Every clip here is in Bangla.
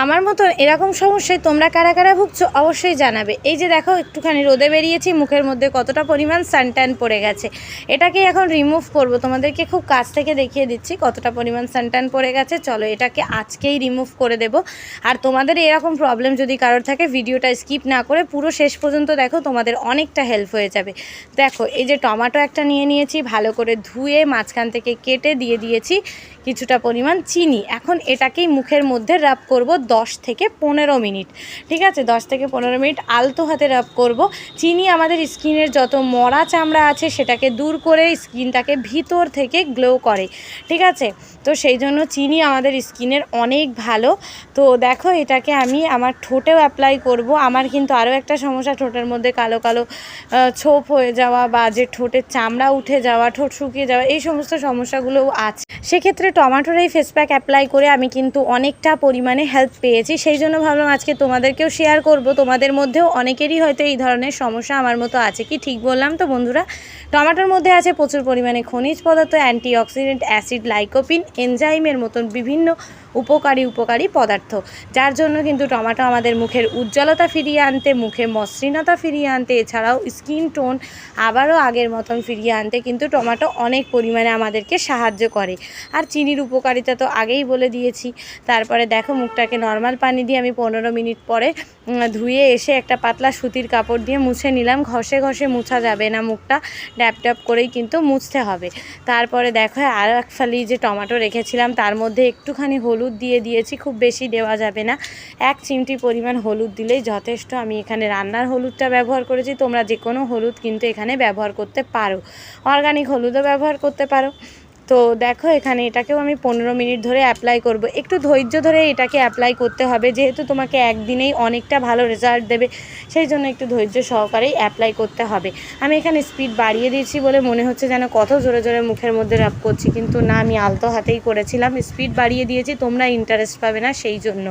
আমার মতো এরকম সমস্যায় তোমরা কারা কারা ভুগছো অবশ্যই জানাবে। এই যে দেখো একটুখানি রোদে বেরিয়েছি, মুখের মধ্যে কতটা পরিমাণ সানট্যান পড়ে গেছে। এটাকে এখন রিমুভ করব, তোমাদেরকে খুব কাছ থেকে দেখিয়ে দিচ্ছি কতটা পরিমাণ সানট্যান পড়ে গেছে। চলো এটাকে আজকেই রিমুভ করে দেব। আর তোমাদের এরকম প্রবলেম যদি কারোর থাকে ভিডিওটা স্কিপ না করে পুরো শেষ পর্যন্ত দেখো, তোমাদের অনেকটা হেল্প হয়ে যাবে। দেখো এই যে টমেটো একটা নিয়ে নিয়েছি, ভালো করে ধুয়ে মাঝখান থেকে কেটে দিয়ে দিয়েছি কিছুটা পরিমাণ চিনি। এখন এটাকেই মুখের মধ্যে রাব করব 10 থেকে 15 মিনিট। ঠিক আছে, 10 থেকে 15 মিনিট আলতো হাতে রাব করব। চিনি আমাদের স্কিনের যত মরা চামড়া আছে সেটাকে দূর করে স্কিনটাকে ভিতর থেকে গ্লো করে। ঠিক আছে, তো সেই জন্য চিনি আমাদের স্কিনের অনেক ভালো। তো দেখো এটাকে আমি আমার ঠোঁটেও অ্যাপ্লাই করব। আমার কিন্তু আরও একটা সমস্যা, ঠোঁটের মধ্যে কালো কালো ছোপ হয়ে যাওয়া বা যে ঠোঁটের চামড়া উঠে যাওয়া, ঠোঁট শুকিয়ে যাওয়া, এই সমস্ত সমস্যাগুলোও আছে। সেক্ষেত্রে টমেটোর এই ফেস প্যাক অ্যাপ্লাই করে আমি কিন্তু অনেকটা পরিমাণে হেল্প পেয়েছি। সেই জন্য ভাবলাম আজকে তোমাদেরকেও শেয়ার করব। তোমাদের মধ্যেও অনেকেরই হয়তো এই ধরনের সমস্যা আমার মতো আছে। কি ঠিক বললাম তো বন্ধুরা? টমেটোর মধ্যে আছে প্রচুর পরিমাণে খনিজ পদার্থ, অ্যান্টিঅক্সিডেন্ট, অ্যাসিড, লাইকোপিন, এনজাইমের মতন বিভিন্ন উপকারী পদার্থ, যার জন্য কিন্তু টমেটো আমাদের মুখের উজ্জ্বলতা ফিরিয়ে আনতে, মুখে মসৃণতা ফিরিয়ে আনতে, এছাড়াও স্কিন টোন আবারও আগের মতন ফিরিয়ে আনতে কিন্তু টমেটো অনেক পরিমাণে আমাদেরকে সাহায্য করে। আর চিনির উপকারিতা তো আগেই বলে দিয়েছি। তারপরে দেখো মুখটাকে নর্মাল পানি দিয়ে আমি 15 মিনিট পরে ধুয়ে এসে একটা পাতলা সুতির কাপড় দিয়ে মুছে নিলাম। ঘষে ঘষে মুছা যাবে না, মুখটা ড্যাপ ড্যাপ করেই কিন্তু মুছতে হবে। তারপরে দেখো আর এক ফালি যে টমেটো রেখেছিলাম তার মধ্যে একটুখানি হলুদ দিয়ে দিয়েছি, খুব বেশি দেওয়া যাবে না, 1 চিমটি পরিমাণ হলুদ দিলেই যথেষ্ট। আমি এখানে রান্নার হলুদটা ব্যবহার করেছি, তোমরা যে কোনো হলুদ কিন্তু এখানে ব্যবহার করতে পারো, অর্গানিক হলুদও ব্যবহার করতে পারো। তো দেখো এখানে এটাকেও আমি 15 মিনিট ধরে অ্যাপ্লাই করব। একটু ধৈর্য ধরে এটাকে অ্যাপ্লাই করতে হবে, যেহেতু তোমাকে একদিনেই অনেকটা ভালো রেজাল্ট দেবে, সেই জন্য একটু ধৈর্য সহকারেই অ্যাপ্লাই করতে হবে। আমি এখানে স্পিড বাড়িয়ে দিয়েছি বলে মনে হচ্ছে যেন কত জোরে জোরে মুখের মধ্যে রাব করছি, কিন্তু না, আমি আলতো হাতেই করেছিলাম। স্পিড বাড়িয়ে দিয়েছি, তোমরা ইন্টারেস্ট পাবে না সেই জন্য।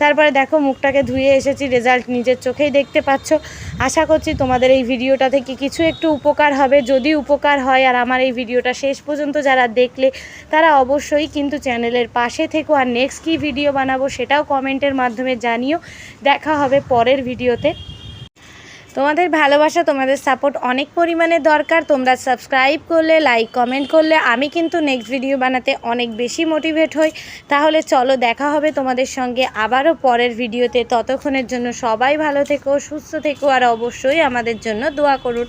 তারপরে দেখো মুখটাকে ধুয়ে এসেছি, রেজাল্ট নিজের চোখেই দেখতে পাচ্ছ। আশা করছি তোমাদের এই ভিডিওটা থেকে কিছু একটু উপকার হবে। যদি উপকার হয় আর আমার এই ভিডিওটা শেষ পর্যন্ত যারা দেখলে তারা অবশ্যই কিন্তু চ্যানেলের পাশে থেকো। আর নেক্সট কী ভিডিও বানাবো সেটাও কমেন্টের মাধ্যমে জানিও। দেখা হবে পরের ভিডিওতে। তোমাদের ভালোবাসা, তোমাদের সাপোর্ট অনেক পরিমাণে দরকার। তোমরা সাবস্ক্রাইব করলে, লাইক কমেন্ট করলে আমি কিন্তু নেক্সট ভিডিও বানাতে অনেক বেশি মোটিভেট হই। তাহলে চলো দেখা হবে তোমাদের সঙ্গে আবারও পরের ভিডিওতে। ততক্ষণের জন্য সবাই ভালো থেকো, সুস্থ থেকো, আর অবশ্যই আমাদের জন্য দোয়া করো।